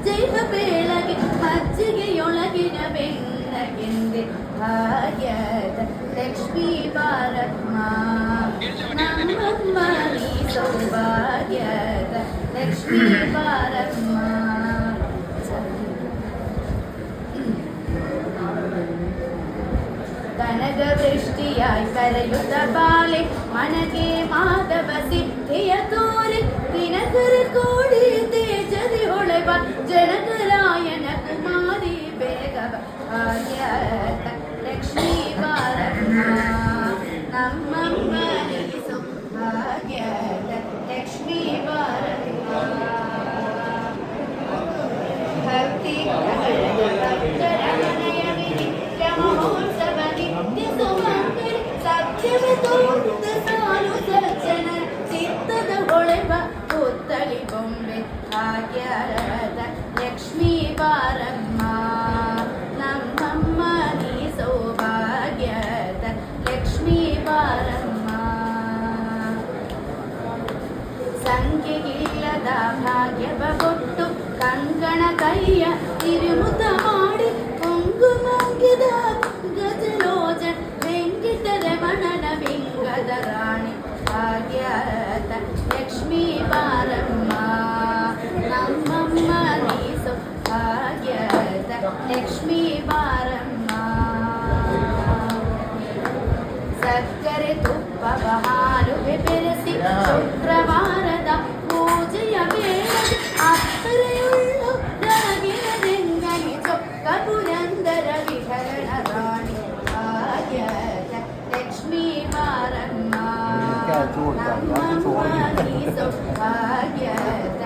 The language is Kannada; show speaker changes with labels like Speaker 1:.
Speaker 1: ಜೈವ ಬೆಳಗ್ಗೆ ಮಜ್ಜಿಗೆಯೊಳಗಿನ ಬೆಣ್ಣಗೆಂದೆ ಭಾಗ್ಯದ ಲಕ್ಷ್ಮೀ ಬಾರಮ್ಮ ನಮ್ಮಮ್ಮ ನೀ ಸೌಭಾಗ್ಯದ ಲಕ್ಷ್ಮೀ ಬಾರಮ್ಮ. ಕನಕ ವೃಷ್ಟಿಯಾയി ಕರೆಯುತ್ತ ಬಾಲೆ ಮನಗೆ ಮಾಧವ ಸಿದ್ಧಿಯ ತೋರೆ ದಿನಕರ ಕೋಡಿ ತೇಜದಿ ಹೊಳೆವ ಜನಕರಾಯನ ಕುಮಾರಿ ಬೇಗವ ಭಾಗ್ಯದ ಲಕ್ಷ್ಮೀ ಬಾರಮ್ಮ ನಮ್ಮಮ್ಮ ನೀಸು ಭಾಗ್ಯದ ಲಕ್ಷ್ಮೀ ಬಾರಮ್ಮ. ಭಕ್ತಿ ತೋರುತ್ತ ಸಾಲು ಸಜ್ಜನ ಚಿತ್ತದ ಹೊಳೆವ ಪುತ್ತಳಿ ಬೊಂಬೆ ಭಾಗ್ಯದ ಲಕ್ಷ್ಮೀ ಬಾರಮ್ಮ ನಮ್ಮಮ್ಮ ನೀ ಸೌಭಾಗ್ಯದ ಲಕ್ಷ್ಮೀ ಬಾರಮ್ಮ. ಸಂಖ್ಯೆಗಿಲ್ಲದ ಭಾಗ್ಯವ ಕೊಟ್ಟು ಕಂಕಣ ಕೈಯ ತಿರುಮುತ ಮಾಡಿ ಕುಂಕುಮಂಗಿದ ಗಜಲೋಚ ವೆಂಕಟರಮಣನ ವಿಂಗದ ರಾಣಿ ಭಾಗ್ಯದ ಲಕ್ಷ್ಮೀ ಬಾರಮ್ಮ ನಮ್ಮಮ್ಮ ನೀ ಸೌಭಾಗ್ಯದ ಲಕ್ಷ್ಮೀ ಬಾರಮ್ಮ. ಸಕ್ಕರೆ ತುಪ್ಪವ ಹಾಲು ಬೆರೆಸಿ ಶುಕ್ರವಾರದ ಪೂಜೆಯ ವೇಳೆ ಅಪ್ಪರೆಯುಳ್ಳು ರಾಗಿನ ರೆಂಗನಿ ಚೊಕ್ಕ ಪುರಂದರ ವಿಠಲನ ರಾಣಿ ಭಾಗ್ಯದ ಲಕ್ಷ್ಮೀ ಬಾರಮ್ಮ ನಮ್ಮಮ್ಮ ನೀ ಸೌಭಾಗ್ಯದ